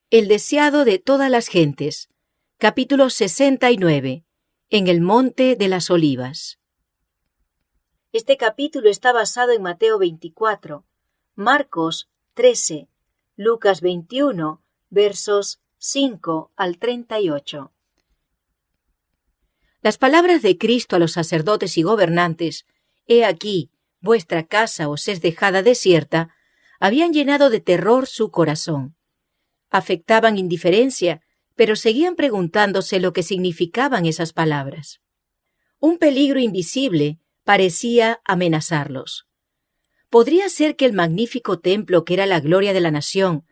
El deseado de todas las gentes. Capítulo 69. En el Monte de las Olivas. Este capítulo está basado en Mateo 24, Marcos 13, Lucas 21, versos 5 al 38. Las palabras de Cristo a los sacerdotes y gobernantes, «He aquí, vuestra casa os es dejada desierta», habían llenado de terror su corazón. Afectaban indiferencia, pero seguían preguntándose lo que significaban esas palabras. Un peligro invisible parecía amenazarlos. ¿Podría ser que el magnífico templo que era la gloria de la nación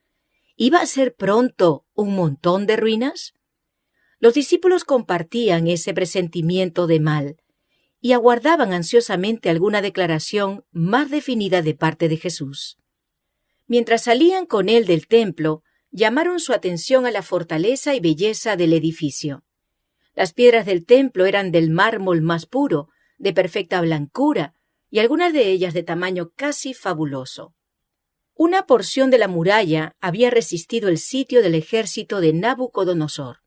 iba a ser pronto un montón de ruinas? Los discípulos compartían ese presentimiento de mal y aguardaban ansiosamente alguna declaración más definida de parte de Jesús. Mientras salían con él del templo, llamaron su atención a la fortaleza y belleza del edificio. Las piedras del templo eran del mármol más puro, de perfecta blancura, y algunas de ellas de tamaño casi fabuloso. Una porción de la muralla había resistido el sitio del ejército de Nabucodonosor.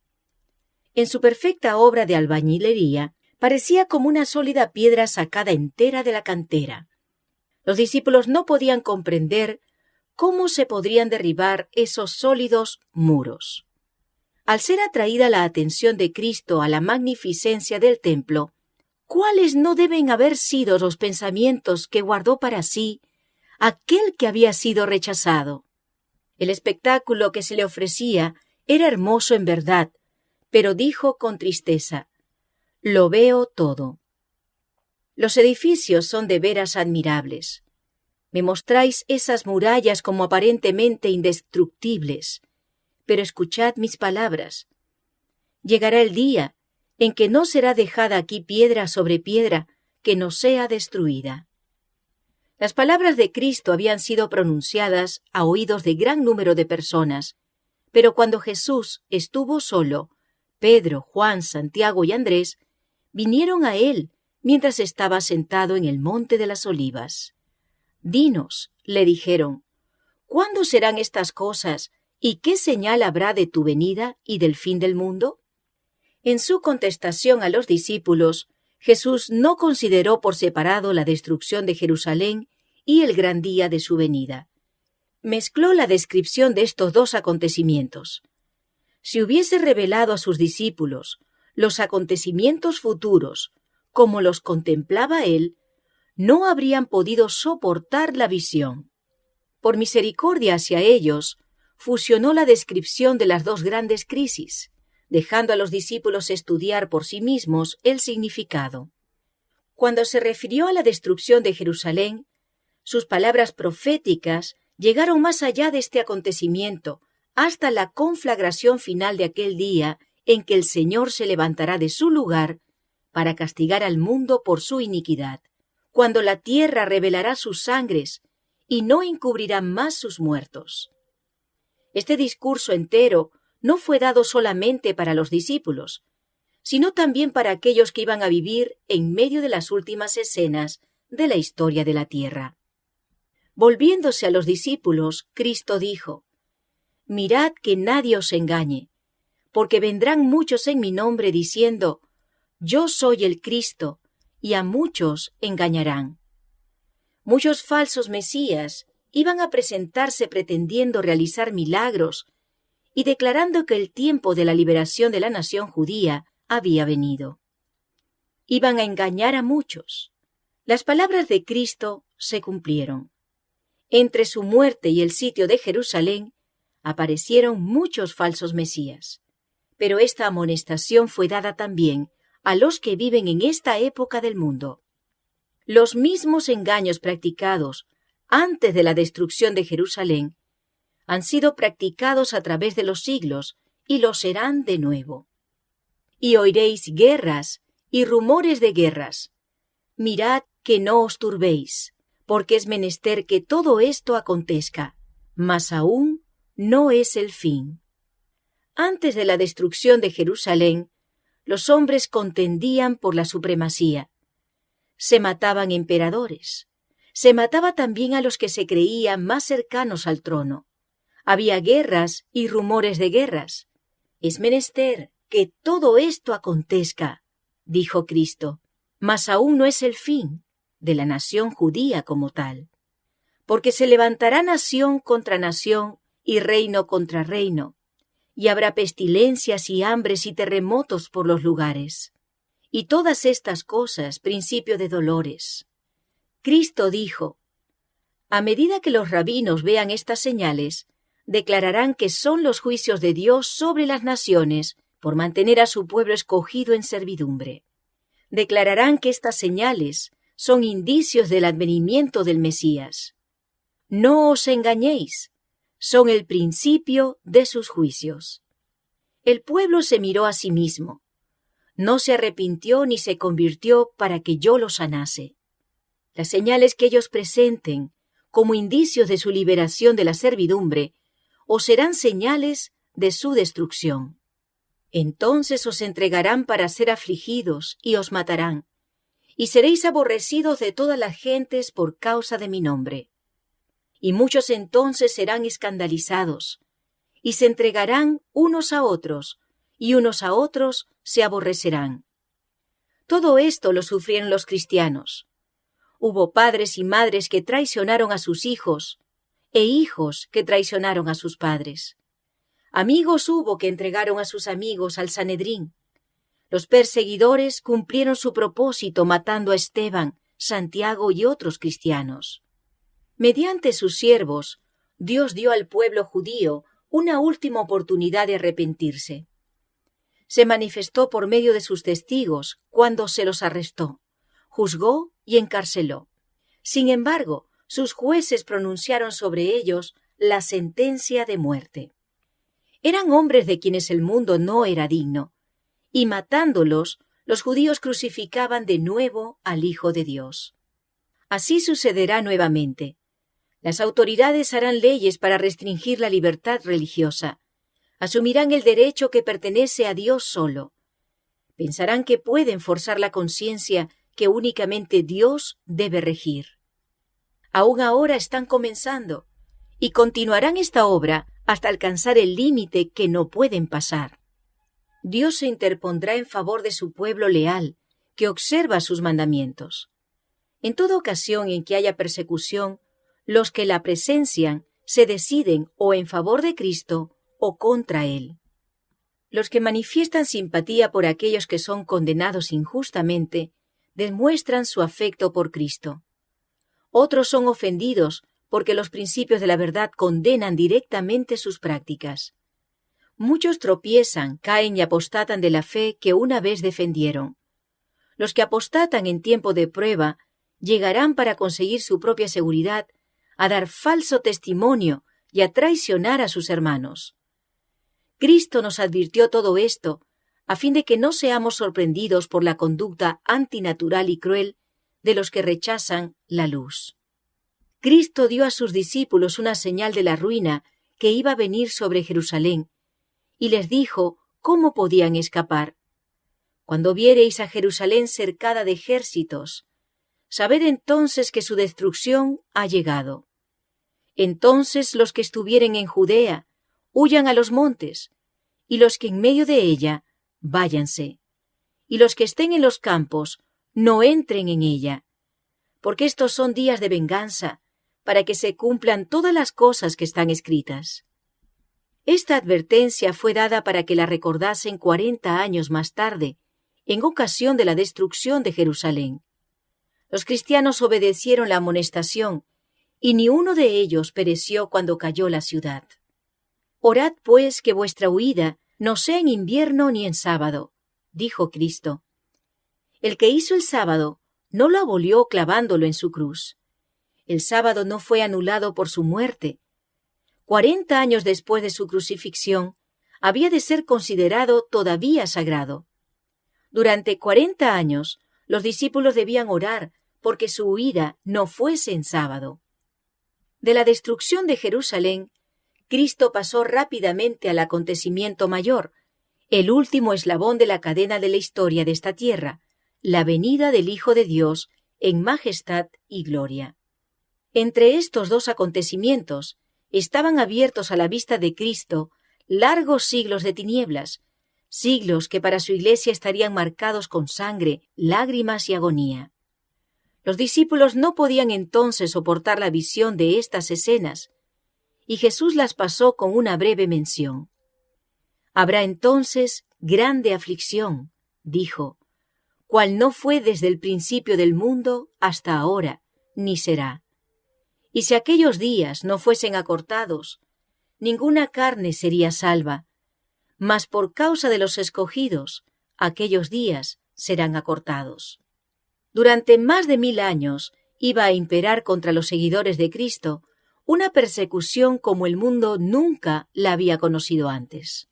En su perfecta obra de albañilería, parecía como una sólida piedra sacada entera de la cantera. Los discípulos no podían comprender ¿cómo se podrían derribar esos sólidos muros? Al ser atraída la atención de Cristo a la magnificencia del templo, ¿cuáles no deben haber sido los pensamientos que guardó para sí aquel que había sido rechazado? El espectáculo que se le ofrecía era hermoso en verdad, pero dijo con tristeza, «Lo veo todo». Los edificios son de veras admirables. Me mostráis esas murallas como aparentemente indestructibles, pero escuchad mis palabras. Llegará el día en que no será dejada aquí piedra sobre piedra que no sea destruida. Las palabras de Cristo habían sido pronunciadas a oídos de gran número de personas, pero cuando Jesús estuvo solo, Pedro, Juan, Santiago y Andrés vinieron a él mientras estaba sentado en el Monte de las Olivas. «Dinos», le dijeron, «¿cuándo serán estas cosas y qué señal habrá de tu venida y del fin del mundo?» En su contestación a los discípulos, Jesús no consideró por separado la destrucción de Jerusalén y el gran día de su venida. Mezcló la descripción de estos dos acontecimientos. Si hubiese revelado a sus discípulos los acontecimientos futuros como los contemplaba él, no habrían podido soportar la visión. Por misericordia hacia ellos, fusionó la descripción de las dos grandes crisis, dejando a los discípulos estudiar por sí mismos el significado. Cuando se refirió a la destrucción de Jerusalén, sus palabras proféticas llegaron más allá de este acontecimiento, hasta la conflagración final de aquel día en que el Señor se levantará de su lugar para castigar al mundo por su iniquidad, cuando la tierra revelará sus sangres y no encubrirá más sus muertos. Este discurso entero no fue dado solamente para los discípulos, sino también para aquellos que iban a vivir en medio de las últimas escenas de la historia de la tierra. Volviéndose a los discípulos, Cristo dijo, «Mirad que nadie os engañe, porque vendrán muchos en mi nombre diciendo, Yo soy el Cristo, y a muchos engañarán». Muchos falsos mesías iban a presentarse pretendiendo realizar milagros y declarando que el tiempo de la liberación de la nación judía había venido. Iban a engañar a muchos. Las palabras de Cristo se cumplieron. Entre su muerte y el sitio de Jerusalén aparecieron muchos falsos mesías. Pero esta amonestación fue dada también a los que viven en esta época del mundo. Los mismos engaños practicados antes de la destrucción de Jerusalén han sido practicados a través de los siglos y lo serán de nuevo. Y oiréis guerras y rumores de guerras. Mirad que no os turbéis, porque es menester que todo esto acontezca, mas aún no es el fin. Antes de la destrucción de Jerusalén, los hombres contendían por la supremacía. Se mataban emperadores. Se mataba también a los que se creían más cercanos al trono. Había guerras y rumores de guerras. Es menester que todo esto acontezca, dijo Cristo, mas aún no es el fin de la nación judía como tal. Porque se levantará nación contra nación y reino contra reino, y habrá pestilencias y hambres y terremotos por los lugares. Y todas estas cosas, principio de dolores. Cristo dijo: a medida que los rabinos vean estas señales, declararán que son los juicios de Dios sobre las naciones por mantener a su pueblo escogido en servidumbre. Declararán que estas señales son indicios del advenimiento del Mesías. No os engañéis, son el principio de sus juicios. El pueblo se miró a sí mismo. No se arrepintió ni se convirtió para que yo lo sanase. Las señales que ellos presenten como indicios de su liberación de la servidumbre os serán señales de su destrucción. Entonces os entregarán para ser afligidos y os matarán, y seréis aborrecidos de todas las gentes por causa de mi nombre. Y muchos entonces serán escandalizados, y se entregarán unos a otros, y unos a otros se aborrecerán. Todo esto lo sufrieron los cristianos. Hubo padres y madres que traicionaron a sus hijos, e hijos que traicionaron a sus padres. Amigos hubo que entregaron a sus amigos al Sanedrín. Los perseguidores cumplieron su propósito matando a Esteban, Santiago y otros cristianos. Mediante sus siervos, Dios dio al pueblo judío una última oportunidad de arrepentirse. Se manifestó por medio de sus testigos cuando se los arrestó, juzgó y encarceló. Sin embargo, sus jueces pronunciaron sobre ellos la sentencia de muerte. Eran hombres de quienes el mundo no era digno, y matándolos, los judíos crucificaban de nuevo al Hijo de Dios. Así sucederá nuevamente. Las autoridades harán leyes para restringir la libertad religiosa. Asumirán el derecho que pertenece a Dios solo. Pensarán que pueden forzar la conciencia que únicamente Dios debe regir. Aún ahora están comenzando, y continuarán esta obra hasta alcanzar el límite que no pueden pasar. Dios se interpondrá en favor de su pueblo leal, que observa sus mandamientos. En toda ocasión en que haya persecución, los que la presencian se deciden o en favor de Cristo o contra Él. Los que manifiestan simpatía por aquellos que son condenados injustamente demuestran su afecto por Cristo. Otros son ofendidos porque los principios de la verdad condenan directamente sus prácticas. Muchos tropiezan, caen y apostatan de la fe que una vez defendieron. Los que apostatan en tiempo de prueba llegarán para conseguir su propia seguridad a dar falso testimonio y a traicionar a sus hermanos. Cristo nos advirtió todo esto a fin de que no seamos sorprendidos por la conducta antinatural y cruel de los que rechazan la luz. Cristo dio a sus discípulos una señal de la ruina que iba a venir sobre Jerusalén, y les dijo cómo podían escapar. Cuando viereis a Jerusalén cercada de ejércitos, sabed entonces que su destrucción ha llegado. Entonces los que estuvieren en Judea, huyan a los montes, y los que en medio de ella, váyanse. Y los que estén en los campos, no entren en ella, porque estos son días de venganza, para que se cumplan todas las cosas que están escritas. Esta advertencia fue dada para que la recordasen 40 años más tarde, en ocasión de la destrucción de Jerusalén. Los cristianos obedecieron la amonestación, y ni uno de ellos pereció cuando cayó la ciudad. Orad, pues, que vuestra huida no sea en invierno ni en sábado, dijo Cristo. El que hizo el sábado no lo abolió clavándolo en su cruz. El sábado no fue anulado por su muerte. 40 años después de su crucifixión, había de ser considerado todavía sagrado. Durante 40 años, los discípulos debían orar porque su huida no fuese en sábado. De la destrucción de Jerusalén, Cristo pasó rápidamente al acontecimiento mayor, el último eslabón de la cadena de la historia de esta tierra, la venida del Hijo de Dios en majestad y gloria. Entre estos dos acontecimientos estaban abiertos a la vista de Cristo largos siglos de tinieblas, siglos que para su Iglesia estarían marcados con sangre, lágrimas y agonía. Los discípulos no podían entonces soportar la visión de estas escenas, y Jesús las pasó con una breve mención. Habrá entonces grande aflicción, dijo, cual no fue desde el principio del mundo hasta ahora, ni será. Y si aquellos días no fuesen acortados, ninguna carne sería salva, mas por causa de los escogidos, aquellos días serán acortados. Durante más de 1000 años iba a imperar contra los seguidores de Cristo una persecución como el mundo nunca la había conocido antes.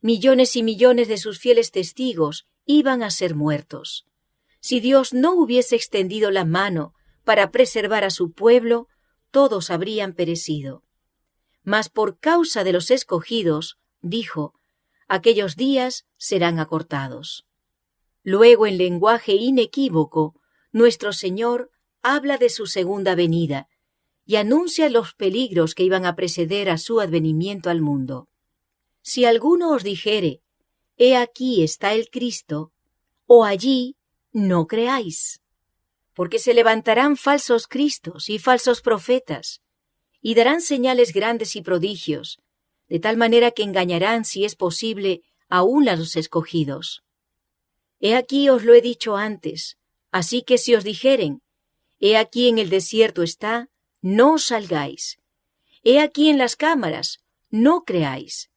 Millones y millones de sus fieles testigos iban a ser muertos. Si Dios no hubiese extendido la mano para preservar a su pueblo, todos habrían perecido. Mas por causa de los escogidos, dijo, aquellos días serán acortados. Luego, en lenguaje inequívoco, nuestro Señor habla de su segunda venida y anuncia los peligros que iban a preceder a su advenimiento al mundo. Si alguno os dijere, he aquí está el Cristo, o allí, no creáis, porque se levantarán falsos cristos y falsos profetas, y darán señales grandes y prodigios, de tal manera que engañarán, si es posible, aún a los escogidos. He aquí os lo he dicho antes, así que si os dijeren, he aquí en el desierto está, no salgáis. He aquí en las cámaras, no creáis.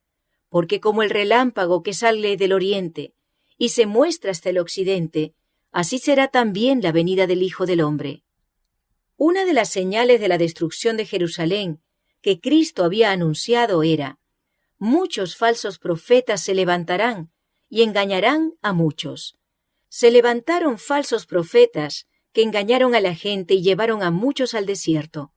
Porque como el relámpago que sale del oriente y se muestra hasta el occidente, así será también la venida del Hijo del Hombre. Una de las señales de la destrucción de Jerusalén que Cristo había anunciado era: muchos falsos profetas se levantarán y engañarán a muchos. Se levantaron falsos profetas que engañaron a la gente y llevaron a muchos al desierto.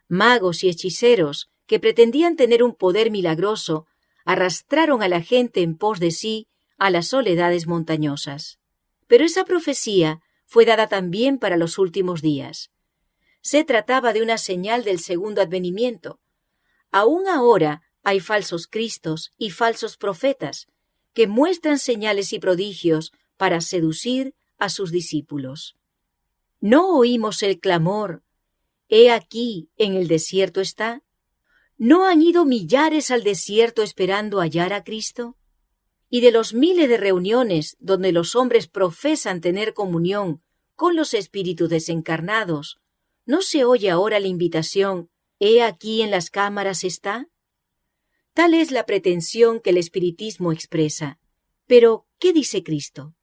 Magos y hechiceros que pretendían tener un poder milagroso arrastraron a la gente en pos de sí a las soledades montañosas. Pero esa profecía fue dada también para los últimos días. Se trataba de una señal del segundo advenimiento. Aún ahora hay falsos cristos y falsos profetas que muestran señales y prodigios para seducir a sus discípulos. ¿No oímos el clamor? He aquí, en el desierto está. ¿No han ido millares al desierto esperando hallar a Cristo? Y de los miles de reuniones donde los hombres profesan tener comunión con los espíritus desencarnados, ¿no se oye ahora la invitación, he aquí en las cámaras está? Tal es la pretensión que el espiritismo expresa. Pero, ¿qué dice Cristo?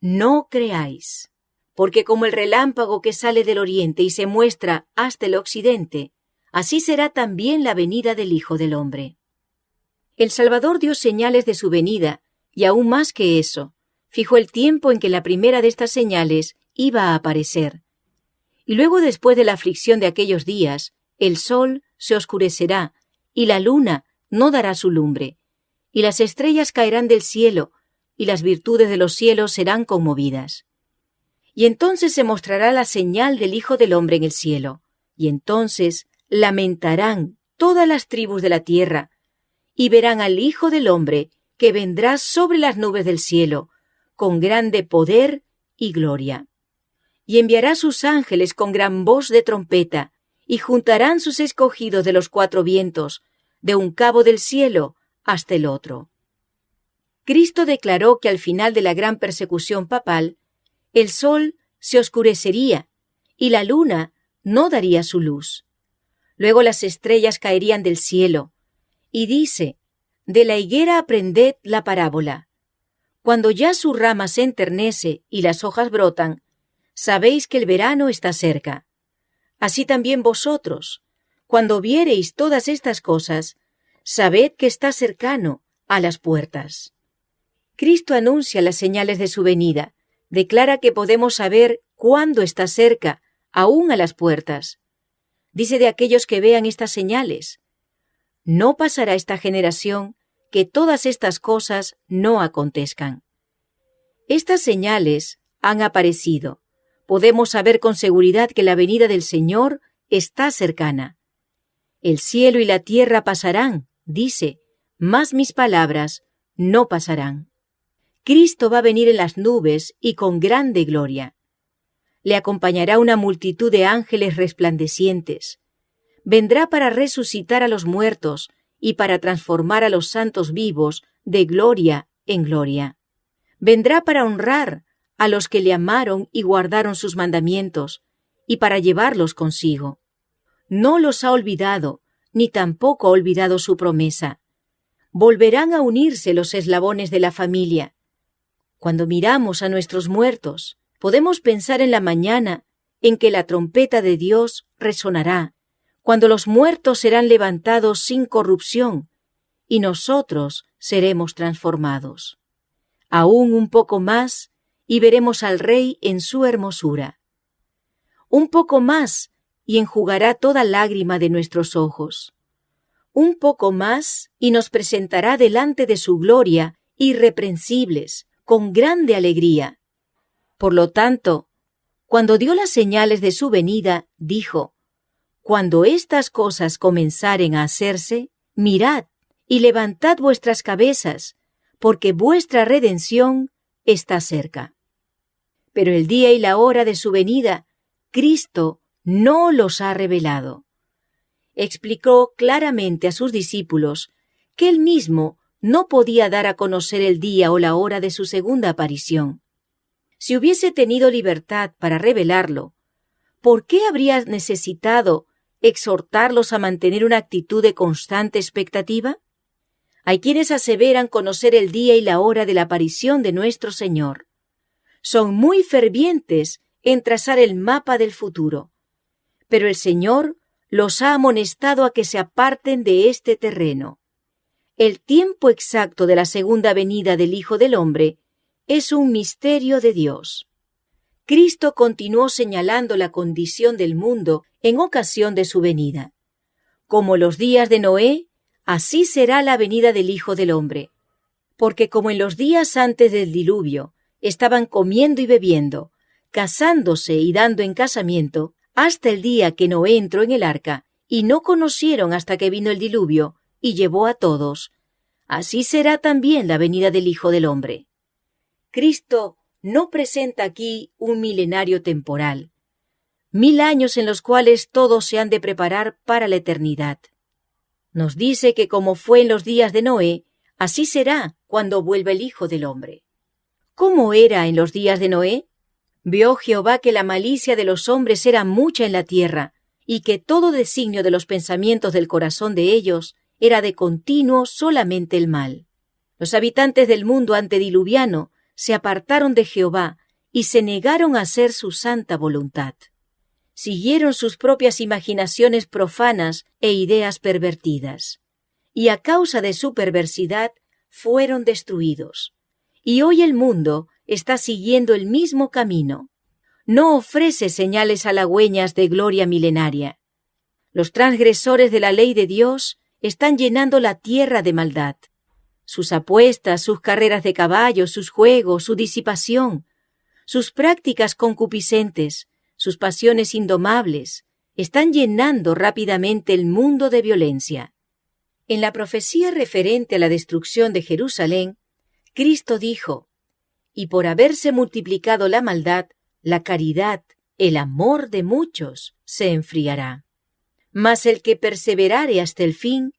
No creáis, porque como el relámpago que sale del oriente y se muestra hasta el occidente, así será también la venida del Hijo del Hombre. El Salvador dio señales de su venida, y aún más que eso, fijó el tiempo en que la primera de estas señales iba a aparecer. Y luego, después de la aflicción de aquellos días, el sol se oscurecerá, y la luna no dará su lumbre, y las estrellas caerán del cielo, y las virtudes de los cielos serán conmovidas. Y entonces se mostrará la señal del Hijo del Hombre en el cielo, y entonces lamentarán todas las tribus de la tierra, y verán al Hijo del Hombre que vendrá sobre las nubes del cielo, con grande poder y gloria. Y enviará sus ángeles con gran voz de trompeta, y juntarán sus escogidos de los 4 vientos, de un cabo del cielo hasta el otro. Cristo declaró que al final de la gran persecución papal, el sol se oscurecería, y la luna no daría su luz. Luego las estrellas caerían del cielo, y dice, de la higuera aprended la parábola. Cuando ya su rama se enternece y las hojas brotan, sabéis que el verano está cerca. Así también vosotros, cuando viereis todas estas cosas, sabed que está cercano a las puertas. Cristo anuncia las señales de su venida, declara que podemos saber cuándo está cerca, aún a las puertas. Dice de aquellos que vean estas señales: no pasará esta generación que todas estas cosas no acontezcan. Estas señales han aparecido. Podemos saber con seguridad que la venida del Señor está cercana. El cielo y la tierra pasarán, dice, mas mis palabras no pasarán. Cristo va a venir en las nubes y con grande gloria. Le acompañará una multitud de ángeles resplandecientes. Vendrá para resucitar a los muertos y para transformar a los santos vivos de gloria en gloria. Vendrá para honrar a los que le amaron y guardaron sus mandamientos, y para llevarlos consigo. No los ha olvidado, ni tampoco ha olvidado su promesa. Volverán a unirse los eslabones de la familia. Cuando miramos a nuestros muertos, podemos pensar en la mañana en que la trompeta de Dios resonará, cuando los muertos serán levantados sin corrupción, y nosotros seremos transformados. Aún un poco más, y veremos al Rey en su hermosura. Un poco más, y enjugará toda lágrima de nuestros ojos. Un poco más, y nos presentará delante de su gloria, irreprensibles, con grande alegría. Por lo tanto, cuando dio las señales de su venida, dijo: Cuando estas cosas comenzaren a hacerse, mirad y levantad vuestras cabezas, porque vuestra redención está cerca. Pero el día y la hora de su venida, Cristo no los ha revelado. Explicó claramente a sus discípulos que él mismo no podía dar a conocer el día o la hora de su segunda aparición. Si hubiese tenido libertad para revelarlo, ¿por qué habría necesitado exhortarlos a mantener una actitud de constante expectativa? Hay quienes aseveran conocer el día y la hora de la aparición de nuestro Señor. Son muy fervientes en trazar el mapa del futuro, pero el Señor los ha amonestado a que se aparten de este terreno. El tiempo exacto de la segunda venida del Hijo del Hombre es un misterio de Dios. Cristo continuó señalando la condición del mundo en ocasión de su venida. Como los días de Noé, así será la venida del Hijo del Hombre. Porque como en los días antes del diluvio estaban comiendo y bebiendo, casándose y dando en casamiento, hasta el día que Noé entró en el arca, y no conocieron hasta que vino el diluvio y llevó a todos, así será también la venida del Hijo del Hombre. Cristo no presenta aquí un milenario temporal, 1000 años en los cuales todos se han de preparar para la eternidad. Nos dice que como fue en los días de Noé, así será cuando vuelva el Hijo del Hombre. ¿Cómo era en los días de Noé? Vio Jehová que la malicia de los hombres era mucha en la tierra, y que todo designio de los pensamientos del corazón de ellos era de continuo solamente el mal. Los habitantes del mundo antediluviano se apartaron de Jehová y se negaron a hacer su santa voluntad. Siguieron sus propias imaginaciones profanas e ideas pervertidas, y a causa de su perversidad fueron destruidos. Y hoy el mundo está siguiendo el mismo camino. No ofrece señales halagüeñas de gloria milenaria. Los transgresores de la ley de Dios están llenando la tierra de maldad. Sus apuestas, sus carreras de caballos, sus juegos, su disipación, sus prácticas concupiscentes, sus pasiones indomables, están llenando rápidamente el mundo de violencia. En la profecía referente a la destrucción de Jerusalén, Cristo dijo: y por haberse multiplicado la maldad, la caridad, el amor de muchos se enfriará. Mas el que perseverare hasta el fin,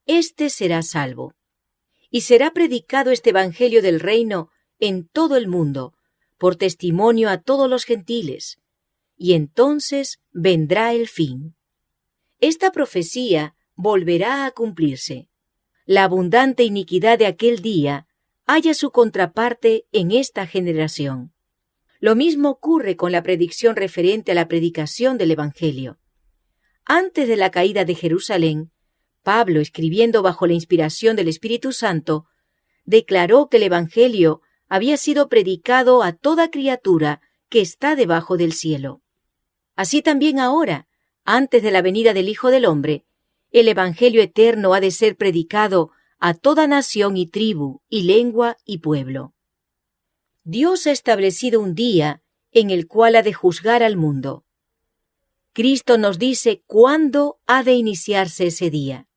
éste será salvo. Y será predicado este evangelio del reino en todo el mundo, por testimonio a todos los gentiles, y entonces vendrá el fin. Esta profecía volverá a cumplirse. La abundante iniquidad de aquel día halla su contraparte en esta generación. Lo mismo ocurre con la predicción referente a la predicación del Evangelio. Antes de la caída de Jerusalén, Pablo, escribiendo bajo la inspiración del Espíritu Santo, declaró que el Evangelio había sido predicado a toda criatura que está debajo del cielo. Así también ahora, antes de la venida del Hijo del Hombre, el Evangelio eterno ha de ser predicado a toda nación y tribu y lengua y pueblo. Dios ha establecido un día en el cual ha de juzgar al mundo. Cristo nos dice cuándo ha de iniciarse ese día.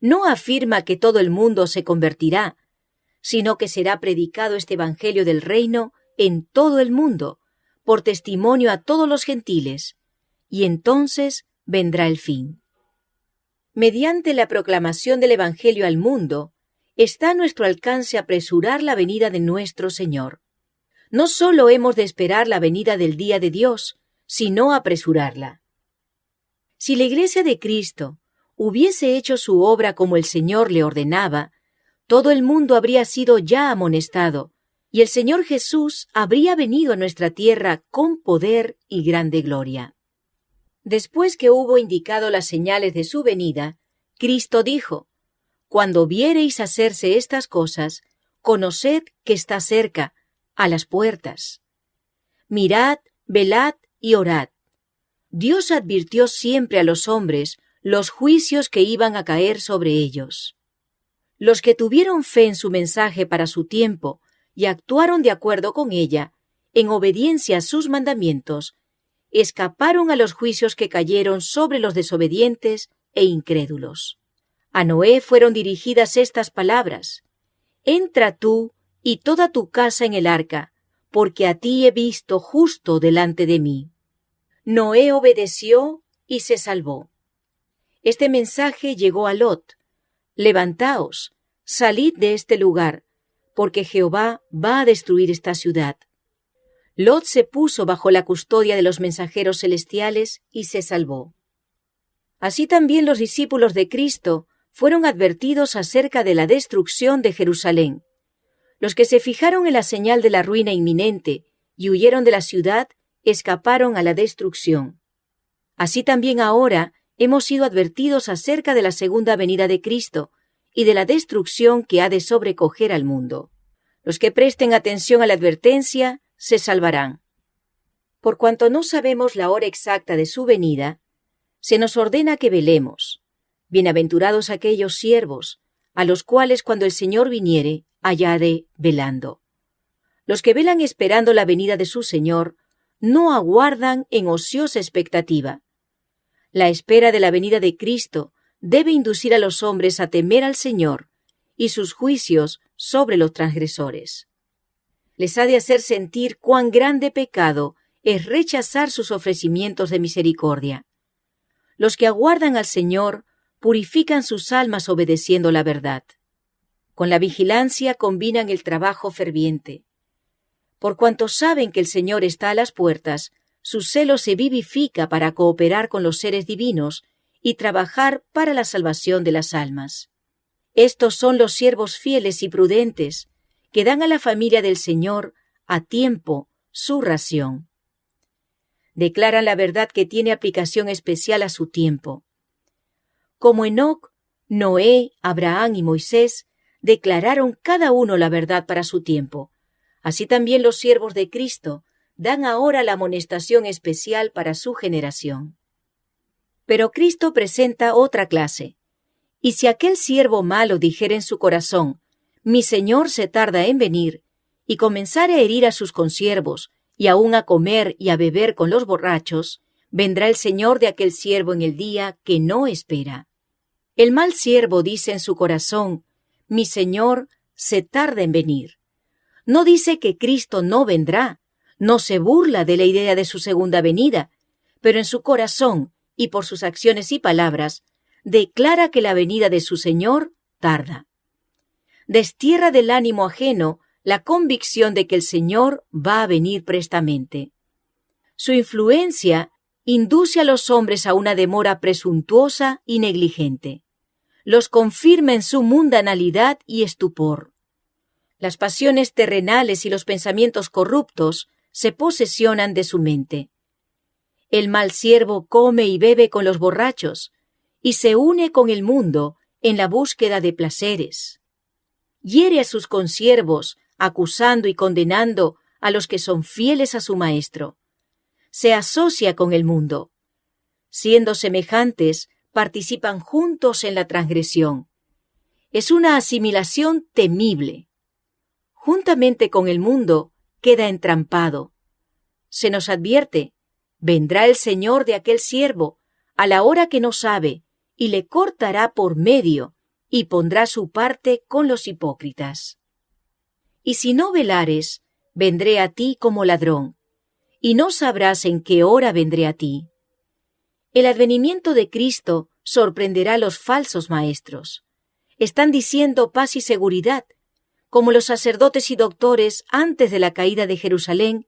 No afirma que todo el mundo se convertirá, sino que será predicado este Evangelio del Reino en todo el mundo, por testimonio a todos los gentiles, y entonces vendrá el fin. Mediante la proclamación del Evangelio al mundo, está a nuestro alcance apresurar la venida de nuestro Señor. No solo hemos de esperar la venida del día de Dios, sino apresurarla. Si la Iglesia de Cristo hubiese hecho su obra como el Señor le ordenaba, todo el mundo habría sido ya amonestado, y el Señor Jesús habría venido a nuestra tierra con poder y grande gloria. Después que hubo indicado las señales de su venida, Cristo dijo: «Cuando viereis hacerse estas cosas, conoced que está cerca, a las puertas. Mirad, velad y orad». Dios advirtió siempre a los hombres los juicios que iban a caer sobre ellos. Los que tuvieron fe en su mensaje para su tiempo y actuaron de acuerdo con ella, en obediencia a sus mandamientos, escaparon a los juicios que cayeron sobre los desobedientes e incrédulos. A Noé fueron dirigidas estas palabras: «Entra tú y toda tu casa en el arca, porque a ti he visto justo delante de mí». Noé obedeció y se salvó. Este mensaje llegó a Lot: «Levantaos, salid de este lugar, porque Jehová va a destruir esta ciudad». Lot se puso bajo la custodia de los mensajeros celestiales y se salvó. Así también los discípulos de Cristo fueron advertidos acerca de la destrucción de Jerusalén. Los que se fijaron en la señal de la ruina inminente y huyeron de la ciudad escaparon a la destrucción. Así también ahora hemos sido advertidos acerca de la segunda venida de Cristo y de la destrucción que ha de sobrecoger al mundo. Los que presten atención a la advertencia se salvarán. Por cuanto no sabemos la hora exacta de su venida, se nos ordena que velemos. Bienaventurados aquellos siervos, a los cuales cuando el Señor viniere, hallare velando. Los que velan esperando la venida de su Señor, no aguardan en ociosa expectativa. La espera de la venida de Cristo debe inducir a los hombres a temer al Señor y sus juicios sobre los transgresores. Les ha de hacer sentir cuán grande pecado es rechazar sus ofrecimientos de misericordia. Los que aguardan al Señor purifican sus almas obedeciendo la verdad. Con la vigilancia combinan el trabajo ferviente. Por cuanto saben que el Señor está a las puertas, su celo se vivifica para cooperar con los seres divinos y trabajar para la salvación de las almas. Estos son los siervos fieles y prudentes, que dan a la familia del Señor a tiempo su ración. Declaran la verdad que tiene aplicación especial a su tiempo. Como Enoc, Noé, Abraham y Moisés declararon cada uno la verdad para su tiempo, así también los siervos de Cristo dan ahora la amonestación especial para su generación. Pero Cristo presenta otra clase. Y si aquel siervo malo dijera en su corazón: «Mi Señor se tarda en venir», y comenzare a herir a sus consiervos, y aun a comer y a beber con los borrachos, vendrá el Señor de aquel siervo en el día que no espera. El mal siervo dice en su corazón: «Mi Señor se tarda en venir». No dice que Cristo no vendrá, no se burla de la idea de su segunda venida, pero en su corazón y por sus acciones y palabras declara que la venida de su Señor tarda. Destierra del ánimo ajeno la convicción de que el Señor va a venir prestamente. Su influencia induce a los hombres a una demora presuntuosa y negligente. Los confirma en su mundanalidad y estupor. Las pasiones terrenales y los pensamientos corruptos se posesionan de su mente. El mal siervo come y bebe con los borrachos y se une con el mundo en la búsqueda de placeres. Hiere a sus consiervos, acusando y condenando a los que son fieles a su maestro. Se asocia con el mundo. Siendo semejantes, participan juntos en la transgresión. Es una asimilación temible. Juntamente con el mundo, queda entrampado. Se nos advierte: Vendrá el Señor de aquel siervo a la hora que no sabe, y le cortará por medio, y pondrá su parte con los hipócritas. Y si no velares, vendré a ti como ladrón, y no sabrás en qué hora vendré a ti. El advenimiento de Cristo sorprenderá a los falsos maestros. Están diciendo paz y seguridad, como los sacerdotes y doctores antes de la caída de Jerusalén.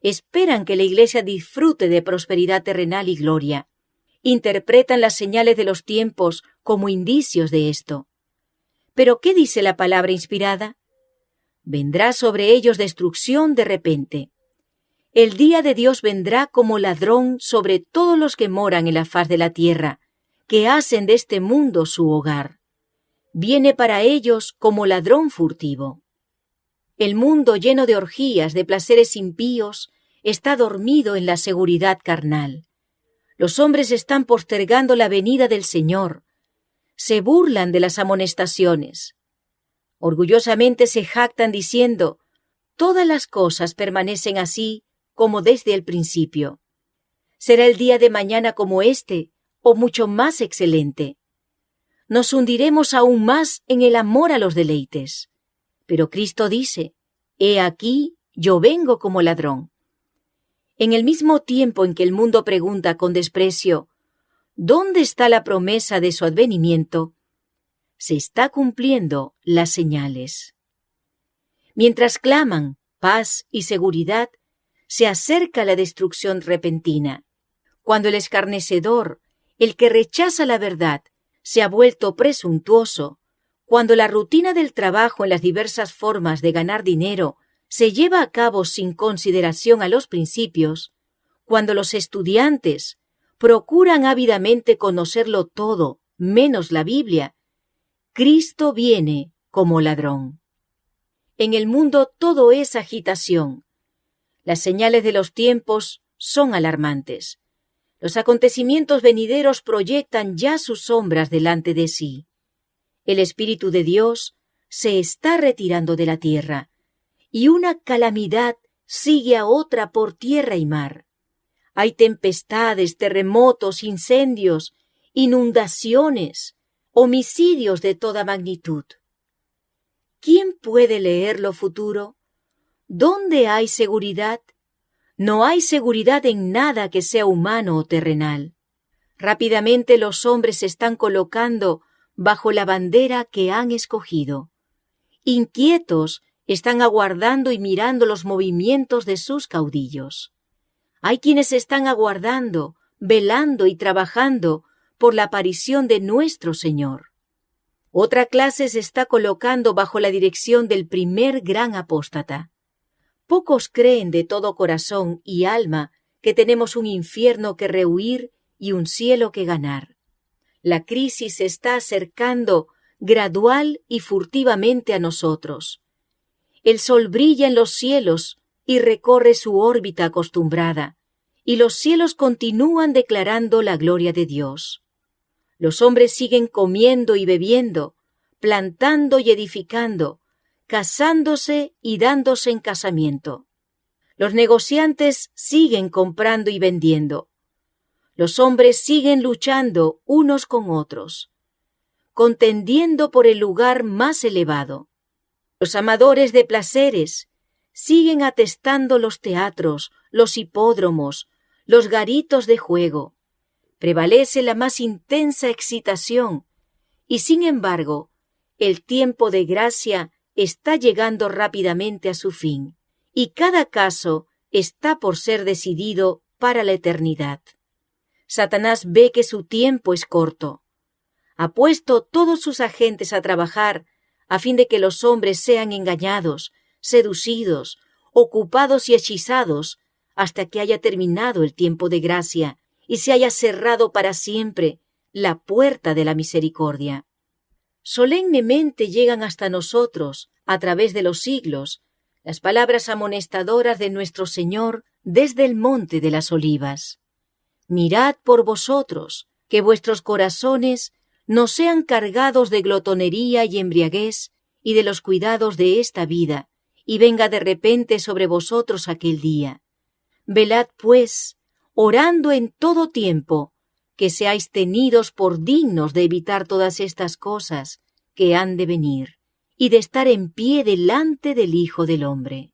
Esperan que la Iglesia disfrute de prosperidad terrenal y gloria. Interpretan las señales de los tiempos como indicios de esto. ¿Pero qué dice la palabra inspirada? Vendrá sobre ellos destrucción de repente. El día de Dios vendrá como ladrón sobre todos los que moran en la faz de la tierra, que hacen de este mundo su hogar. Viene para ellos como ladrón furtivo. El mundo lleno de orgías, de placeres impíos, está dormido en la seguridad carnal. Los hombres están postergando la venida del Señor. Se burlan de las amonestaciones. Orgullosamente se jactan diciendo: todas las cosas permanecen así como desde el principio. ¿Será el día de mañana como este, o mucho más excelente? Nos hundiremos aún más en el amor a los deleites. Pero Cristo dice: he aquí, yo vengo como ladrón. En el mismo tiempo en que el mundo pregunta con desprecio: ¿dónde está la promesa de su advenimiento?, se está cumpliendo las señales. Mientras claman paz y seguridad, se acerca la destrucción repentina. Cuando el escarnecedor, el que rechaza la verdad, se ha vuelto presuntuoso, cuando la rutina del trabajo en las diversas formas de ganar dinero se lleva a cabo sin consideración a los principios, cuando los estudiantes procuran ávidamente conocerlo todo, menos la Biblia, Cristo viene como ladrón. En el mundo todo es agitación. Las señales de los tiempos son alarmantes. Los acontecimientos venideros proyectan ya sus sombras delante de sí. El Espíritu de Dios se está retirando de la tierra, y una calamidad sigue a otra por tierra y mar. Hay tempestades, terremotos, incendios, inundaciones, homicidios de toda magnitud. ¿Quién puede leer lo futuro? ¿Dónde hay seguridad? No hay seguridad en nada que sea humano o terrenal. Rápidamente los hombres se están colocando bajo la bandera que han escogido. Inquietos, están aguardando y mirando los movimientos de sus caudillos. Hay quienes están aguardando, velando y trabajando por la aparición de nuestro Señor. Otra clase se está colocando bajo la dirección del primer gran apóstata. Pocos creen de todo corazón y alma que tenemos un infierno que rehuir y un cielo que ganar. La crisis se está acercando gradual y furtivamente a nosotros. El sol brilla en los cielos y recorre su órbita acostumbrada, y los cielos continúan declarando la gloria de Dios. Los hombres siguen comiendo y bebiendo, plantando y edificando, casándose y dándose en casamiento. Los negociantes siguen comprando y vendiendo. Los hombres siguen luchando unos con otros, contendiendo por el lugar más elevado. Los amadores de placeres siguen atestando los teatros, los hipódromos, los garitos de juego. Prevalece la más intensa excitación, y sin embargo, el tiempo de gracia está llegando rápidamente a su fin, y cada caso está por ser decidido para la eternidad. Satanás ve que su tiempo es corto. Ha puesto todos sus agentes a trabajar a fin de que los hombres sean engañados, seducidos, ocupados y hechizados hasta que haya terminado el tiempo de gracia y se haya cerrado para siempre la puerta de la misericordia. Solemnemente llegan hasta nosotros, a través de los siglos, las palabras amonestadoras de nuestro Señor desde el monte de las Olivas. Mirad por vosotros, que vuestros corazones no sean cargados de glotonería y embriaguez y de los cuidados de esta vida, y venga de repente sobre vosotros aquel día. Velad, pues, orando en todo tiempo, que seáis tenidos por dignos de evitar todas estas cosas que han de venir, y de estar en pie delante del Hijo del Hombre.